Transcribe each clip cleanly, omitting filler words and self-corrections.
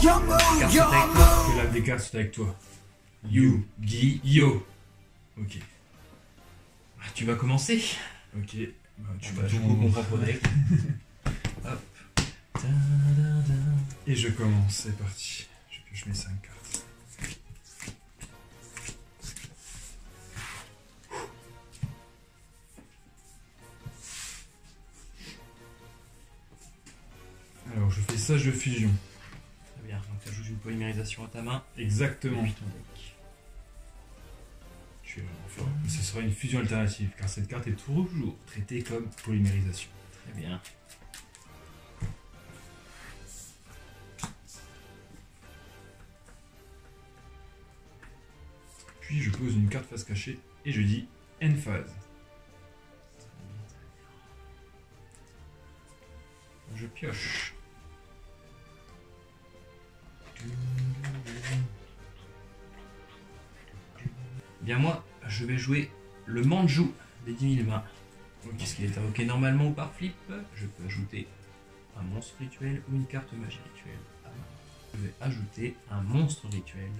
Que la des cartes sont avec toi. Yu-Gi-Oh! Ok. Tu vas commencer. Ok. Bah, tu Bah, vas je tout coupe mon propre deck. Hop. Et je commence, c'est parti. Je pioche mes 5 cartes. Alors je fais sage de fusion. Très bien, donc tu ajoutes une polymérisation à ta main. Exactement. Puis ton deck. Tu es vraiment fort. Mais ce sera une fusion alternative, car cette carte est toujours traitée comme polymérisation. Très bien. Puis je pose une carte face cachée et je dis end phase. Je pioche. Bien moi, je vais jouer le Manjou des 10 000 mains. Puisqu'il est invoqué normalement ou par flip, je peux ajouter un monstre rituel ou une carte magie rituelle à main. Je vais ajouter un monstre rituel,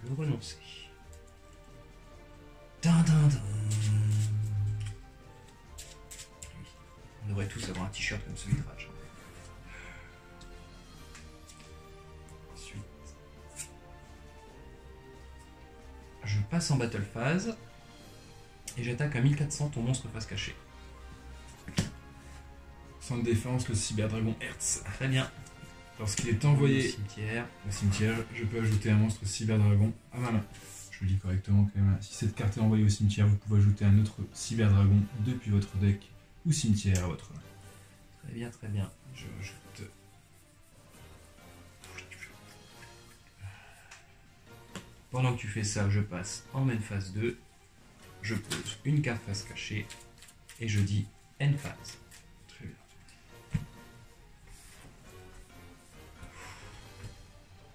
le renoncer. Dun, dun, dun. On devrait tous avoir un t-shirt comme celui de Raj. Ensuite, je passe en battle phase et j'attaque à 1400 ton monstre face cachée. Sans défense, le cyberdragon Hertz. Très bien. Lorsqu'il est envoyé Au cimetière, je peux ajouter un monstre cyberdragon à ma main. Je le dis correctement quand même. Si cette carte est envoyée au cimetière, vous pouvez ajouter un autre cyberdragon depuis votre deck ou cimetière à votre main. Très bien, très bien. Je rajoute. Pendant que tu fais ça, je passe en main phase 2. Je pose une carte face cachée et je dis end phase. Très bien.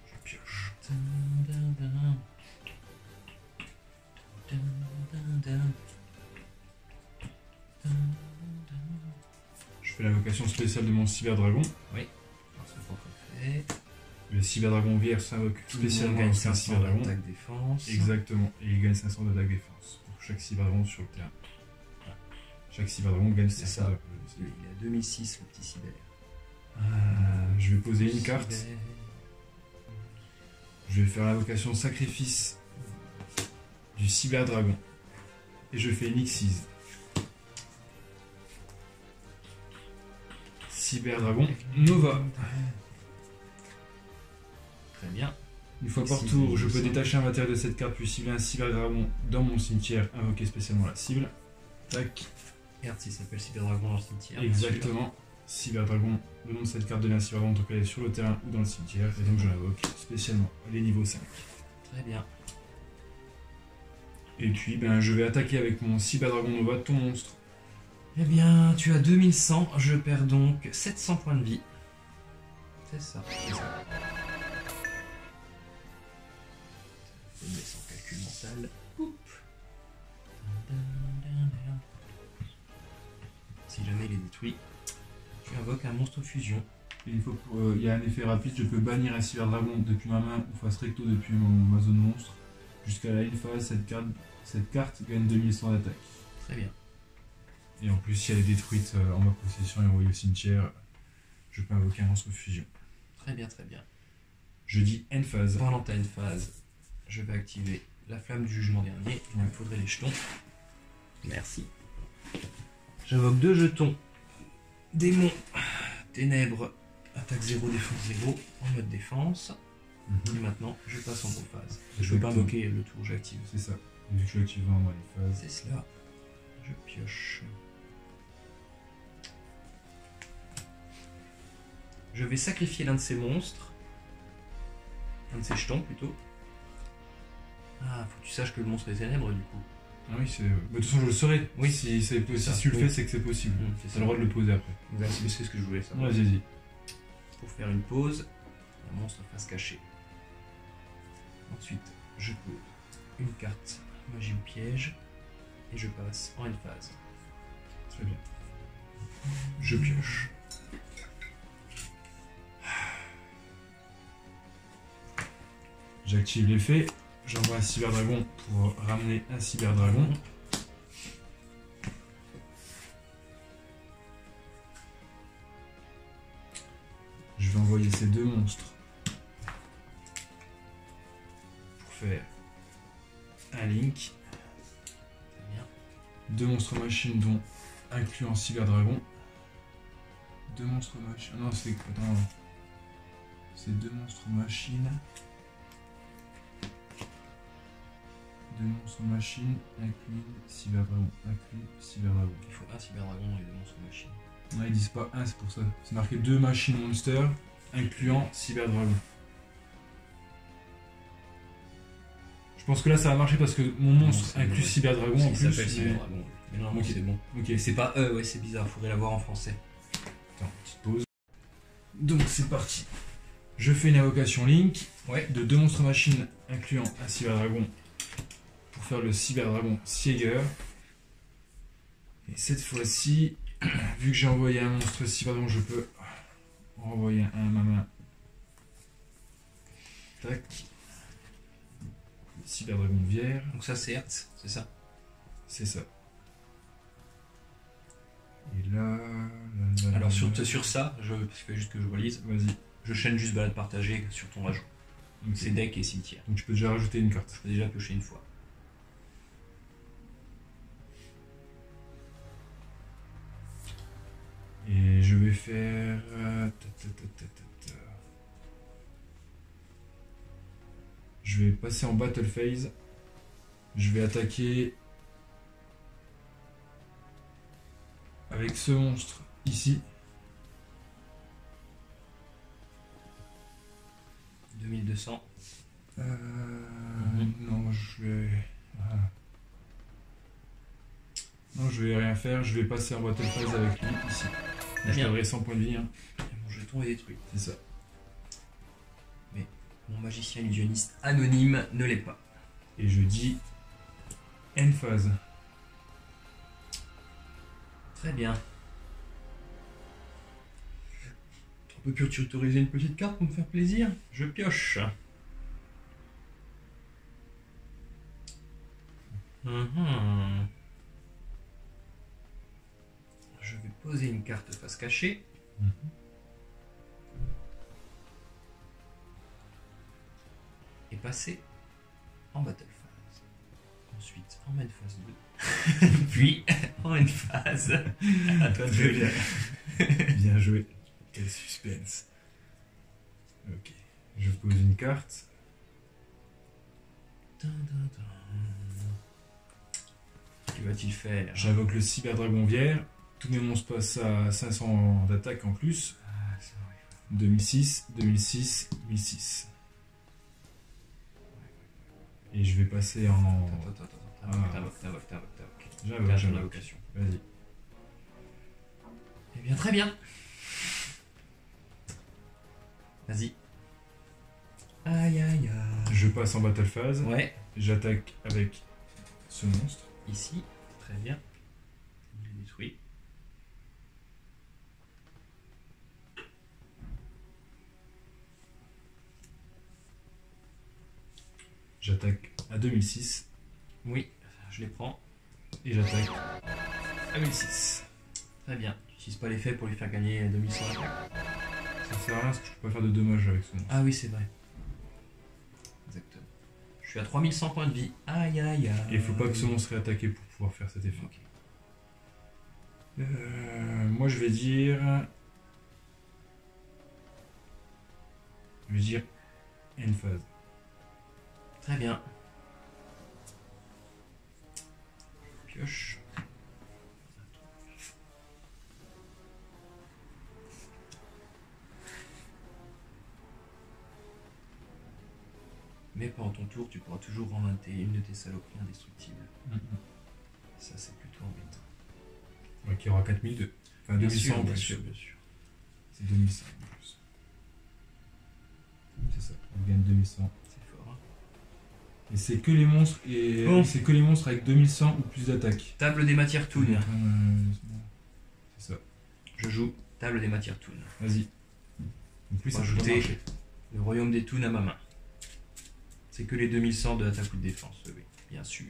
Je pioche. Je fais l'invocation spéciale de mon cyberdragon. Oui. Alors, son propre effet. Le cyberdragon vierge s'invoque spécialement gagne lorsqu'un 500 cyberdragon. d'attaque défense. Exactement. Et il gagne 500 d'attaque défense pour chaque cyberdragon sur le terrain. Chaque cyberdragon gagne C'est 500 ça. d'attaque. Il est à 2006 le petit cyber. Je vais poser une carte. Cyber. Je vais faire l'invocation sacrifice du cyberdragon. Et je fais une Xyz. Cyberdragon Nova. Très bien. Une fois par tour, je peux détacher un matériel de cette carte puis cibler un cyberdragon dans mon cimetière, invoquer spécialement la cible. Tac. Hertz, il s'appelle Cyberdragon dans le cimetière. bien Exactement. Cyberdragon, le nom de cette carte devient cyberdragon tant qu'elle est sur le terrain ou dans le cimetière. Et donc je l'invoque spécialement. Elle est niveau 5. sûr. Très bien. Et puis ben, je vais attaquer avec mon cyberdragon Nova ton monstre. Eh bien, tu as 2100. Je perds donc 700 points de vie. C'est ça. C'est ça. Je mets son calcul mental. Oup. Si jamais il est détruit, tu invoques un monstre fusion. Et il y a un effet rapide, je peux bannir un cyberdragon depuis ma main ou face recto depuis ma zone monstre. Jusqu'à la une phase, cette carte gagne 2100 d'attaque. Très bien. Et en plus, si elle est détruite en ma possession et envoyée au cimetière, je peux invoquer un monstre fusion. Très bien, très bien. Je dis end phase. Pendant ta une phase, je vais activer la flamme du jugement dernier. Il me faudrait les jetons. Merci. J'invoque 2 jetons. Démon, ténèbres, attaque 0, défense 0, en mode défense. Et maintenant, je passe en gros phase. Je ne peux pas invoquer le tour, j'active. C'est ça. Vu que je l'active en mode phase. C'est cela. Je pioche. Je vais sacrifier l'un de ces monstres. Un de ces jetons plutôt. Ah, faut que tu saches que le monstre est ténèbre du coup. Ah oui, c'est. De toute façon, je le saurai. Oui. Si ça. tu le Oui. fais, c'est que c'est possible. C'est T'as le droit de le poser après. Exactement, c'est ce que je voulais savoir. Vas-y. Pour faire une pause, un monstre face cachée. Ensuite, je pose une carte magie ou piège et je passe en une phase. Très bien. Je pioche. J'active l'effet. J'envoie un cyberdragon pour ramener un cyberdragon. Je vais envoyer ces deux monstres pour faire un link. Très bien. Deux monstres machines dont incluant cyberdragon. Deux monstres machines. Non, c'est. Attends. C'est deux monstres machines. Deux monstres machines, inclus cyberdragon. Inclus cyberdragon. Il faut un cyberdragon et deux monstres machines. Ouais, ils disent pas un, c'est pour ça. C'est marqué deux machines monsters, incluant cyberdragon. Je pense que là ça va marcher parce que mon monstre inclut cyberdragon en Il plus. s'appelle cyberdragon. Mais normalement Ok. c'est bon. Ok, C'est pas ouais, c'est bizarre, faudrait l'avoir en français. Attends, petite pause. Donc c'est parti. Je fais une invocation Link Ouais. de deux monstres machines incluant un cyberdragon pour faire le cyberdragon Sieger. Et cette fois-ci, vu que j'ai envoyé un monstre cyberdragon, je peux renvoyer un à ma main. Tac. Le cyberdragon vierge, Donc ça c'est Hertz, c'est ça. c'est ça. Et là. Alors sur ça, parce que juste que je relise, Vas-y. je chaîne juste balade partagée sur ton rajout. Ok. C'est deck et cimetière. Donc tu peux déjà rajouter une carte. Je peux déjà piocher une fois. Et je vais faire. Je vais passer en battle phase. Je vais attaquer avec ce monstre ici. 2200. Non, je vais. Non, je vais rien faire. Je vais passer en battle phase avec lui ici. Je bien. perdrai 100 points de vie. Hein. Et mon jeton est détruit. C'est ça. Mon magicien illusionniste anonyme ne l'est pas. Et je dis end phase. Très bien. On peut plus autoriser une petite carte pour me faire plaisir. Je pioche. Je vais poser une carte face cachée. Et passer en battle phase. Ensuite en main phase 2. Puis en end phase. À toi de jouer. Bien joué. Quel suspense. Ok. Je pose une carte. Que va-t-il faire? J'invoque le cyberdragon vierge. Tous mes monstres passent à 500 d'attaque en plus. 2006, 2006, 1006. Et je vais passer en. T'invoques. J'invoque, Garde ton j'invoque. invocation. Vas-y. Eh bien, très bien. Vas-y. Aïe aïe aïe. Je passe en battle phase. Ouais, J'attaque avec ce monstre. ici. Très bien. Il est détruit. J'attaque à 2006. Oui, je les prends. Et j'attaque à 1006. Très bien. Tu n'utilises pas l'effet pour lui faire gagner 2100 attaques. Ça sert à rien parce que je peux pas faire de dommages avec ce monstre. Ah oui, c'est vrai. Exactement. Je suis à 3100 points de vie. Aïe aïe aïe. Et il faut pas que ce monstre soit attaqué pour pouvoir faire cet effet. Ok. Moi je vais dire. Je vais dire end phase. Très bien. Pioche. Mais pendant ton tour, tu pourras toujours remonter une de tes saloperies indestructibles. Ça, c'est plutôt embêtant. Ouais, qui aura 4002. Enfin, 2100 en plus. bien sûr. C'est 2100 en plus. C'est ça, on gagne 2100. C'est fort. Hein. Et c'est que les monstres et Bon. c'est que les monstres avec 2100 ou plus d'attaque. Table des matières toon. C'est ça. Je joue table des matières toon. Vas-y. Donc lui, ça peut Rajouter marcher. le royaume des toons à ma main. C'est que les 2100 de attaque ou de défense, oui, bien sûr.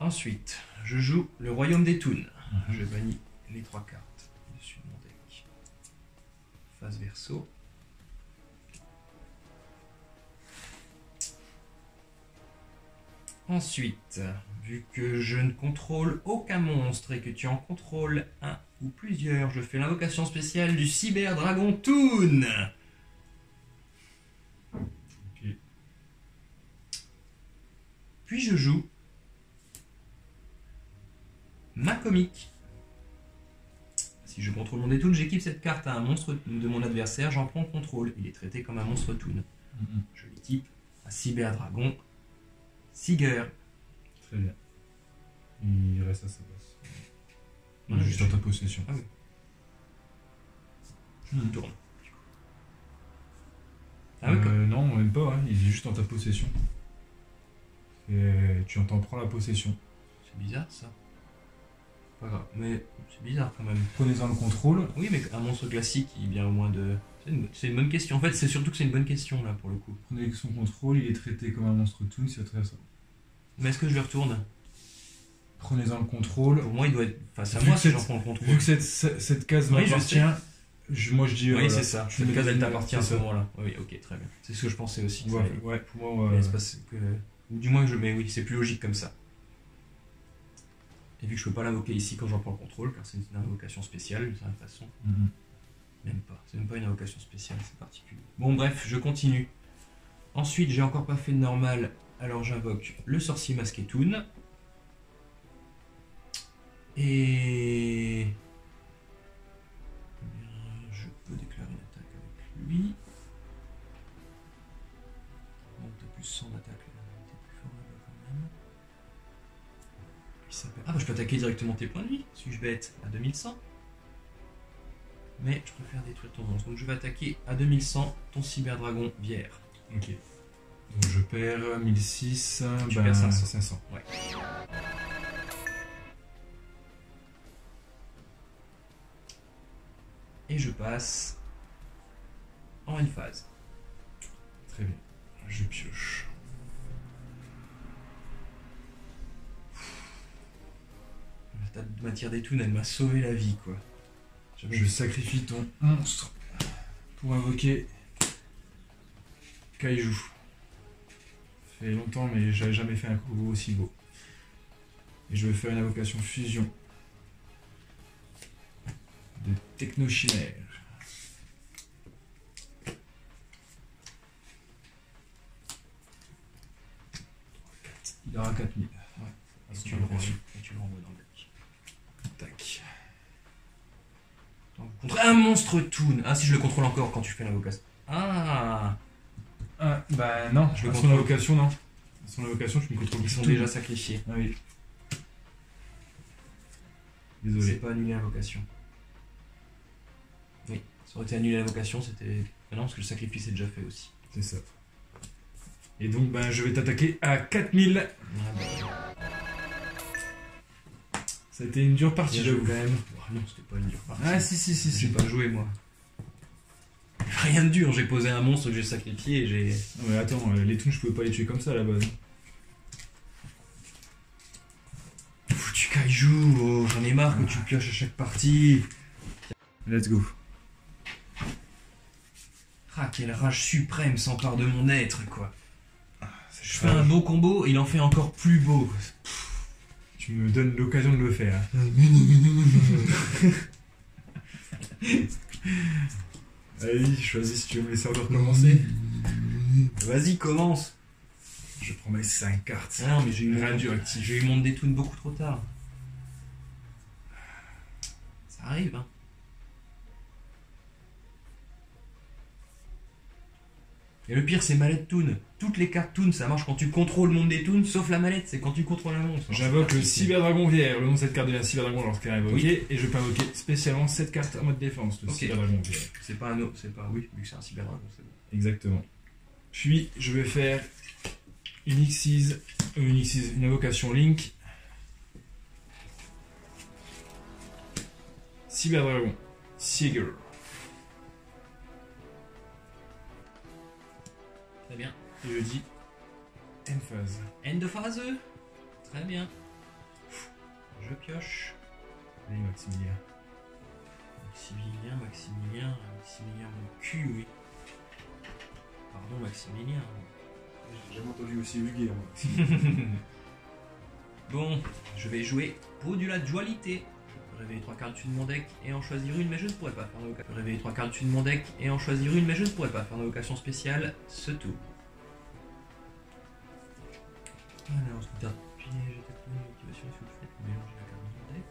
Ensuite, je joue le Royaume des Toons. Je bannis les 3 cartes dessus de mon deck. Face verso. Ensuite, vu que je ne contrôle aucun monstre et que tu en contrôles un ou plusieurs, je fais l'invocation spéciale du Cyber Dragon Toon. Ok. Puis je joue ma comique. Si je contrôle mon Toon, j'équipe cette carte à un monstre de mon adversaire, j'en prends le contrôle. Il est traité comme un monstre Toon. Je l'équipe à Cyber Dragon Siger. Très bien. Il reste à sa place. Il est Ouais, juste en ta possession. Ah oui. Je le tourne. Ah oui, non, même pas, hein. Il est juste en ta possession. Et tu en t'en prends la possession. c'est bizarre ça. Pas grave, mais c'est bizarre quand même. Prenez-en le contrôle. Oui, mais un monstre classique, il vient au moins de... C'est une bonne question. En fait, c'est surtout que c'est une bonne question là pour le coup. Prenez son contrôle, il est traité comme un monstre toon, c'est très ça. Mais est-ce que je le retourne? Prenez-en le contrôle. Pour moi, il doit être face à Vu moi que si cette- j'en prends le contrôle. Vu que cette case Oui, je m'appartient, sais. moi je dis. Oui, voilà. c'est ça. Je Cette mets case, elle des- t'appartient à c'est ce ça. moment-là. Oui, ok, très bien. C'est ce que je pensais aussi. que ça Ouais, allait- ouais, pour moi. Mais c'est parce que... Ou du moins que je mets, oui, c'est plus logique comme ça. Et vu que je peux pas l'invoquer ici quand j'en prends le contrôle, car c'est une invocation spéciale d'une certaine façon. Mhm. Même pas, c'est même pas une invocation spéciale, c'est particulier. Bon bref, je continue. Ensuite, j'ai encore pas fait de normal, alors j'invoque le sorcier masqué Toon. Et... je peux déclarer une attaque avec lui. Bon, t'as plus 100 d'attaque là, t'es plus fort là-bas quand même. Il s'appelle... Ah bah je peux attaquer directement tes points de vie, suis-je bête, à 2100. Mais je préfère détruire ton monstre. Donc je vais attaquer à 2100 ton cyberdragon Vière. Ok. Donc je perds 1006, Tu perds 500. 500. Ouais. Et je passe en une phase. Très bien. Je pioche. Ta matière des toons, elle m'a sauvé la vie, quoi. Je sacrifie ton monstre pour invoquer Kaiju. Ça fait longtemps, mais j'avais jamais fait un combo aussi beau. Et je vais faire une invocation fusion de Technochimère. Il aura 4000. Ouais. Et tu le renvoies dans le deck. Tac. Donc, contre un monstre toon. Ah, si je le contrôle encore quand tu fais l'invocation. Ah, Ah, bah non, Je le à son contrôle. invocation, non. À son invocation, tu me contrôles ils sont tout. déjà sacrifiés. Ah oui. C'est Désolé. pas annulé l'invocation. Oui, ça aurait été annulé l'invocation, c'était. Mais non, parce que le sacrifice est déjà fait aussi. C'est ça. Et donc, ben, je vais t'attaquer à 4000. Ah, bah, Ça a été une dure partie, bien joué j'avoue. quand même. Oh, non, c'était pas une dure partie. Ah, si. J'ai pas joué moi. Rien de dur, j'ai posé un monstre que j'ai sacrifié et j'ai. Non, mais attends, les toons, je pouvais pas les tuer comme ça à la base. Foutu kaiju, oh, j'en ai marre que tu pioches à chaque partie. Let's go. Ah, quelle rage suprême s'empare de mon être, quoi. Je fais Ah, un beau combo, il en fait encore plus beau. Tu me donnes l'occasion de le faire. Allez, choisis si tu veux me laisser encore commencer. Vas-y, commence. Je prends mes 5 cartes. Ah non, mais j'ai eu Rien mon dur actif. J'ai eu mon détoon beaucoup trop tard. Ça arrive, hein. Et le pire, c'est mallette toon. Toutes les cartes toon, ça marche quand tu contrôles le monde des toons, sauf la mallette, c'est quand tu contrôles un monstre. J'invoque le C'est- Cyberdragon Vière. Le nom de cette carte devient Cyberdragon lorsqu'elle est invoquée. Et je peux invoquer spécialement cette carte en mode défense, le Ok. Cyberdragon Vière. C'est pas un autre, c'est pas. Oui, vu que c'est un cyberdragon, c'est bon. Exactement. Puis, je vais faire une Xyz, une invocation Link. Cyberdragon, Sieger. Très bien. Et je dis end phase. End de phase. Très bien. Je pioche. Allez, Maximilien. Maximilien, mon cul, oui. Pardon, Maximilien. J'ai jamais entendu aussi vulgaire, moi. Bon, je vais jouer Peau de dualité. Je peux réveiller 3 cartes dessus de mon deck et en choisir une, mais je ne pourrais pas faire d'invocation. Je peux réveiller 3 cartes dessus de mon deck et en choisir une, mais je ne pourrais pas faire d'invocation spéciale ce tour. Alors, carte piège, attaque de motivation, si vous le faites, mélangez la carte de mon deck.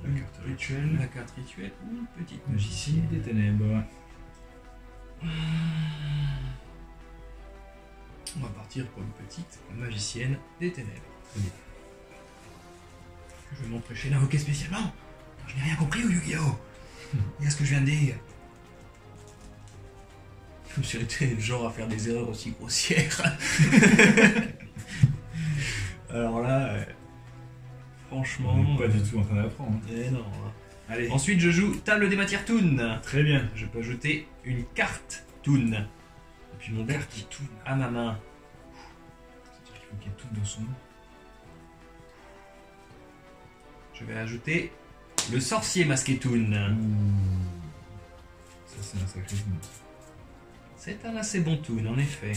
La carte rituelle. La carte rituelle ou une petite Magicienne magicienne. des ténèbres. On va partir pour une petite magicienne des ténèbres. Très bien. Je vais m'empêcher d'invoquer spécialement. Non, je n'ai rien compris au Yu-Gi-Oh! Il y a ce que je viens de dire. Je me suis arrêté le genre à faire des erreurs aussi grossières. Alors là, franchement. On n'est pas du tout en train d'apprendre. Hein. Eh non. Allez. Ensuite, je joue table des matières Toon. Très bien. Je peux ajouter une carte Toon. Et puis mon deck Carte Toon. à ma main. C'est-à-dire qu'il faut qu'il y ait Toon dans son nom. Je vais ajouter le sorcier masqué Toon. Ça, c'est un sacré Toon. C'est un assez bon Toon, en effet.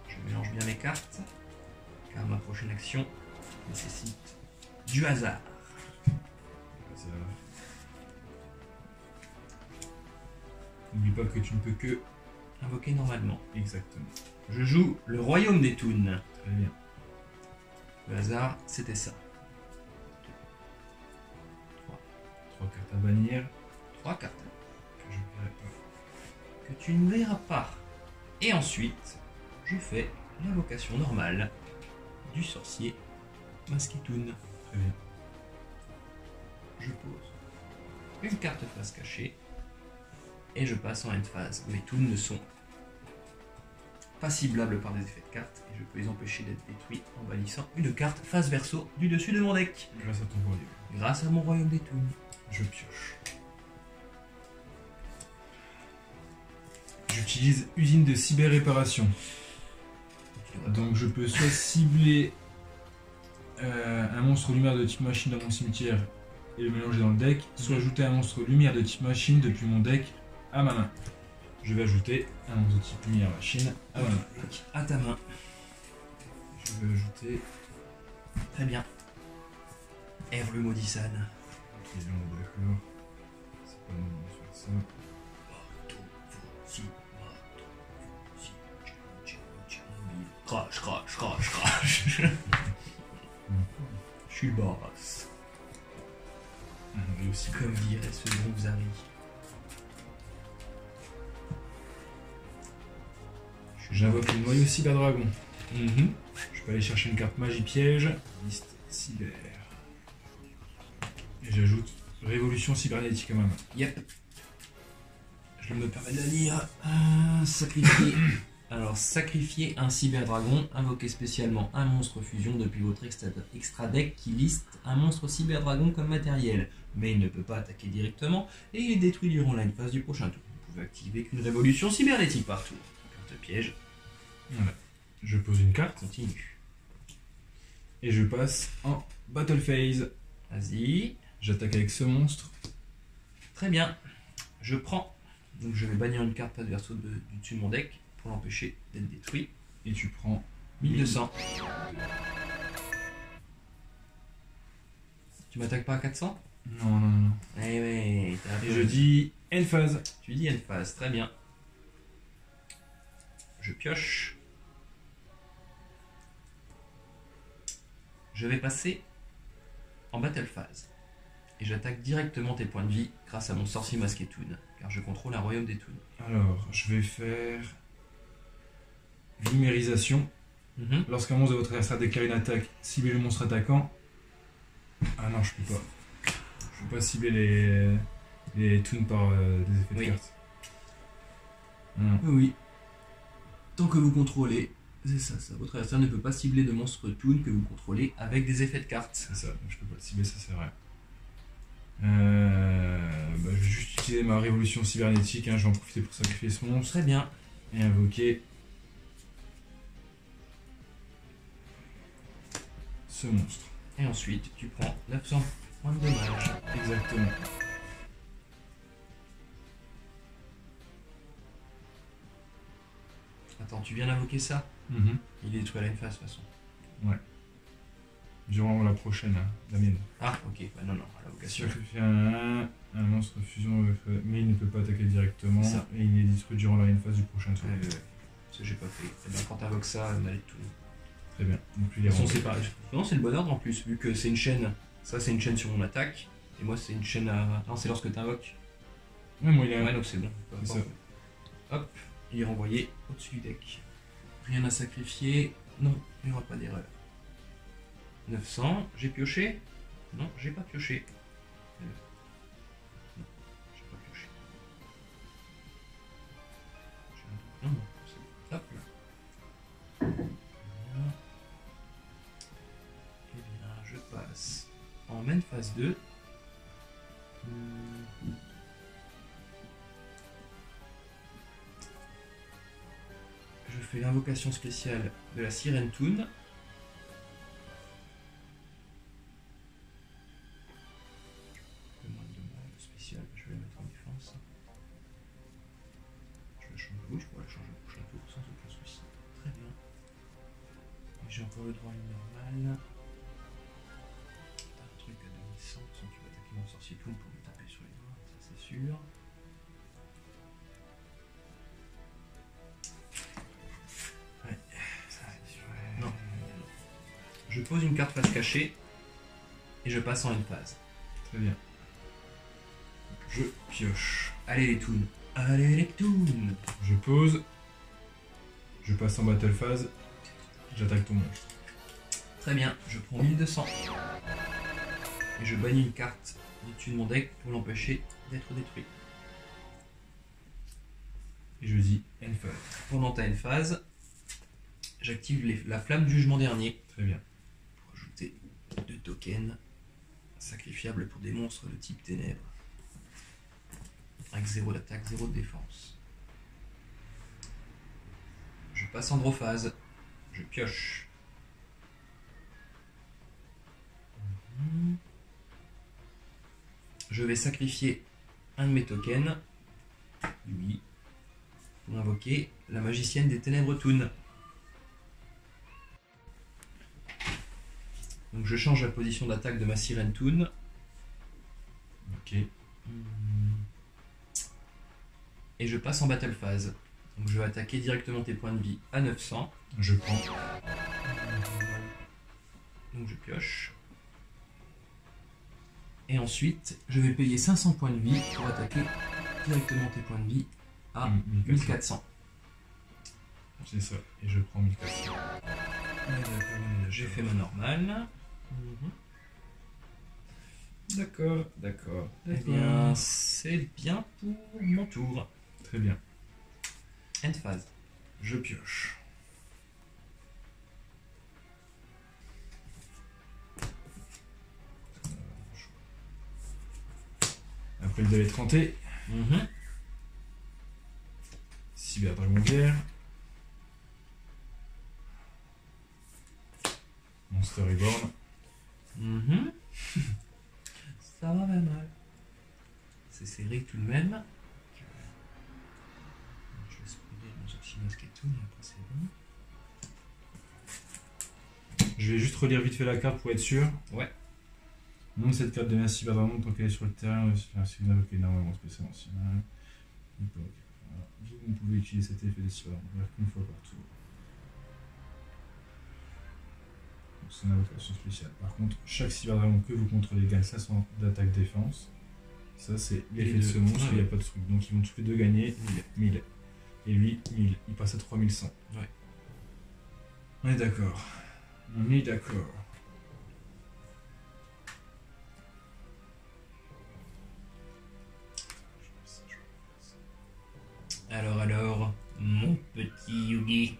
Je mélange bien mes cartes, car ma prochaine action nécessite du hasard. Ça... N'oublie pas que tu ne peux que... Invoquer normalement. Exactement. Je joue le royaume des Toons. Très bien. Le hasard, c'était ça. 3 cartes à bannir 3 cartes que je ne verrai pas. que tu ne verras pas. Et ensuite, je fais l'invocation normale du sorcier masqué Toon. Très bien. Je pose une carte face cachée et je passe en end phase. Mes toons ne sont pas ciblables par des effets de cartes et je peux les empêcher d'être détruits en bannissant une carte face verso du dessus de mon deck. Grâce à ton royaume. Grâce à mon royaume des toons. Je pioche. J'utilise usine de cyber-réparation. Donc je peux soit cibler un monstre lumière de type machine dans mon cimetière et le mélanger dans le deck, soit ajouter un monstre lumière de type machine depuis mon deck à ma main. Je vais ajouter un monstre de type lumière machine à ma main. À ta main. Je vais ajouter... Très bien. Eve le Maudissan. Ok, là on est d'accord. C'est pas le moment de faire ça. Crash, crash, crash, crash. Je suis le boss. Et aussi Comme dirait ce bon Zari. j'invoque le noyau cyberdragon. Mhm. Je peux aller chercher une carte magie piège, liste cyber. Et j'ajoute révolution cybernétique à ma main. Yep. Je me permets de la lire. Sacrifier. Alors, sacrifier un cyberdragon, invoquer spécialement un monstre fusion depuis votre extra deck qui liste un monstre cyberdragon comme matériel. Mais il ne peut pas attaquer directement et il est détruit durant la phase du prochain tour. Vous pouvez activer qu'une révolution cybernétique par tour. Carte piège. Voilà. Je pose une carte Continue. et je passe en battle phase. Vas-y. J'attaque avec ce monstre. Très bien. Je prends. Donc je vais bannir une carte face verso du dessus de mon deck pour l'empêcher d'être détruit. Et tu prends 1200. Tu m'attaques pas à 400? Non, non, non. Eh ouais, t'as Et je dis end phase. Tu dis end phase, très bien. Je pioche. Je vais passer en battle phase. Et j'attaque directement tes points de vie grâce à mon sorcier masqué Toon, car je contrôle un royaume des Toons. Alors, je vais faire Glimérisation. Lorsqu'un monstre de votre adversaire déclare une attaque, ciblez le monstre attaquant. Ah non, je peux pas. Je peux pas cibler les toons par des effets de Oui. cartes. Non. Oui. Tant que vous contrôlez C'est ça, ça. Votre adversaire ne peut pas cibler de monstres toon que vous contrôlez avec des effets de cartes. C'est ça, donc je peux pas le cibler, ça c'est vrai. Je vais juste utiliser ma révolution cybernétique, hein, je vais en profiter pour sacrifier ce monstre Très bien. et invoquer ce monstre. Et ensuite, tu prends 900 points de dommage. Exactement. Attends, tu viens d'invoquer ça? Mhm. Il est détruit à la phase de toute façon. Durant la prochaine, hein, la mienne. Ah, ok. Bah non, non, à l'invocation. Sacrifier un monstre fusion, mais il ne peut pas attaquer directement C'est ça. et il est détruit durant la phase du prochain tour. Ça, j'ai pas fait. Eh bien, quand t'invoques ça, on a les tout. Très bien. Donc lui, il De est toute façon, rentré. c'est pareil. Non, c'est le bon ordre en plus, vu que c'est une chaîne. Ça, c'est une chaîne sur mon attaque. Et moi, c'est une chaîne à. Non, c'est lorsque t'invoques. Ouais, moi, il est Ouais, donc c'est bon. C'est ça. Hop, il est renvoyé au-dessus du deck. Rien à sacrifier. Non, il n'y aura pas d'erreur. 900, j'ai pioché? Non, j'ai pas pioché. Non, j'ai pas pioché. Non, non, c'est bon. Hop là. Voilà. Eh bien, je passe en main phase 2. Je fais l'invocation spéciale de la Sirène Toon. Spécial, je vais la mettre en défense. Je la change, oui, je pourrais la changer au prochain tour sans aucun souci. Très bien. Et j'ai encore le droit à une normale. T'as un truc à 2100, sans tu vas attaquer mon sorcier Toon pour me taper sur les doigts, ça c'est sûr. Ouais, ça c'est sûr. Non. Je pose une carte face cachée et je passe en une phase. Très bien. Je pioche. Allez les Toons. Allez les Toons. Je pose. Je passe en battle phase. J'attaque ton monstre. Très bien, je prends 1200. Et je bannis une carte au-dessus de mon deck pour l'empêcher d'être détruit. Et je dis end phase. Pendant ta end phase, j'active la flamme du jugement dernier Très bien. pour ajouter 2 tokens sacrifiables pour des monstres de type ténèbres. Avec 0 d'attaque, 0 de défense. Je passe en draw phase. Je pioche. Je vais sacrifier un de mes tokens, lui, pour invoquer la magicienne des ténèbres Toon. Donc je change la position d'attaque de ma sirène Toon. Ok. Et je passe en battle phase. Donc je vais attaquer directement tes points de vie à 900. Je prends. Donc je pioche. Et ensuite, je vais payer 500 points de vie pour attaquer directement tes points de vie à 1400. C'est ça. Et je prends 1400. J'ai fait ma normale. D'accord, d'accord. Eh bien, c'est bien pour mon tour. Très bien. End phase. Je pioche. Appel de l'étranté. Cyber Dragon Vert. Monster Reborn. Ça va pas mal. C'est serré tout de même. Je vais spoiler mon Oxymasque et tout, mais après c'est bon. Je vais juste relire vite fait la carte pour être sûr. Ouais. Nom de cette carte devient Cyber Dragon tant qu'elle est sur le terrain. C'est une invoquée énormément spécial ancien. Vous pouvez utiliser cet effet de Cyber Dragon qu'une fois par tour. C'est une invocation spéciale. Par contre, chaque Cyber Dragon que vous contrôlez gagne 500 d'attaque défense. Ça, c'est l'effet de ce monstre, il n'y a pas de truc. Donc, ils vont tous les deux gagner 1000. Et lui, 1000. Il passe à 3100. Ouais. On est d'accord. On est d'accord. Alors, mon petit Yugi.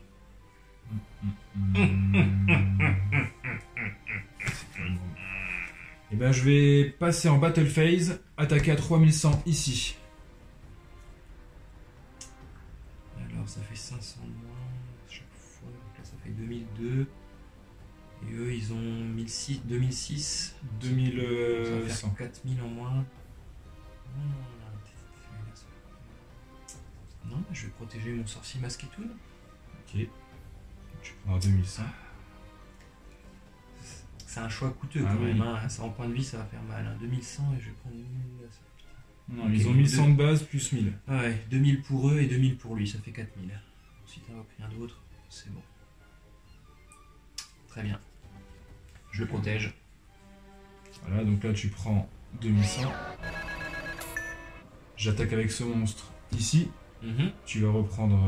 je vais passer en battle phase, attaquer à 3100 ici. Alors ça fait 500 de moins à chaque fois, donc là ça fait 2002. Et eux ils ont 2006. 2100. Ça va faire 4000 en moins. Non, je vais protéger mon sorcier masqué tout. Ok. Je vais prendre 2100. C'est un choix coûteux Ah quand oui. même, hein. Ça, en point de vie ça va faire mal. 2100 et je vais prendre 1000. Non, Ok, ils ont 1100 de base plus 1000. Ah ouais, 2000 pour eux et 2000 pour lui, ça fait 4000. Si t'as rien d'autre, c'est bon. Très bien. Je le protège. Voilà, donc là tu prends 2100. J'attaque avec ce monstre ici. Tu vas reprendre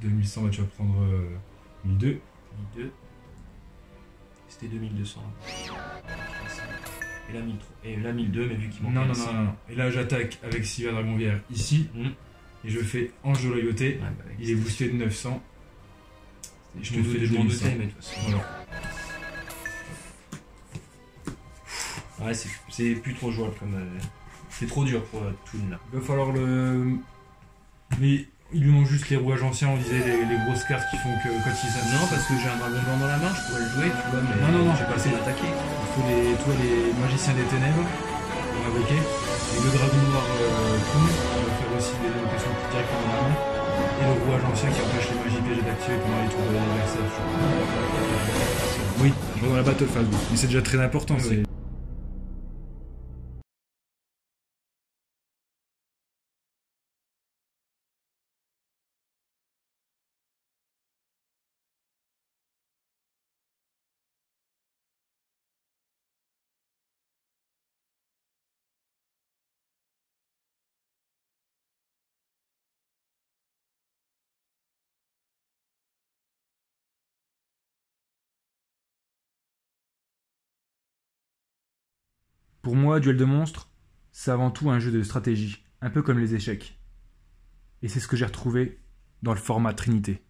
2100, bah, tu vas prendre 1002. 1002. C'était 2200. Et là 1003. Et là 1002, mais vu qu'il manque Non, un non, 100. non, non. Et là j'attaque avec Sylvain Dragonvière ici. Et je fais Ange de loyauté. Ouais, bah, avec Il est boosté de 900. Et je te fais des 2100. mais de toute façon. Voilà. Ouais, c'est plus trop jouable comme. C'est trop dur pour Toon là. Il va falloir le. Mais ils lui manquent juste les rouages anciens, on disait les grosses cartes qui font que quand ils s'amusent. Non, parce que j'ai un dragon blanc dans la main, je pourrais le jouer, tu vois, mais Non, j'ai pas assez d'attaquer. Il faut les magiciens des ténèbres pour invoquer. Et le dragon noir Toon, qui va faire aussi des invocations directement dans la main. Et le rouage ancien qui empêche les magies pièges d'activer pendant les tours de l'adversaire. Oui, pendant la battle phase, mais c'est déjà très important. Oui. Pour moi, Duel de monstres, c'est avant tout un jeu de stratégie, un peu comme les échecs. Et c'est ce que j'ai retrouvé dans le format Trinité.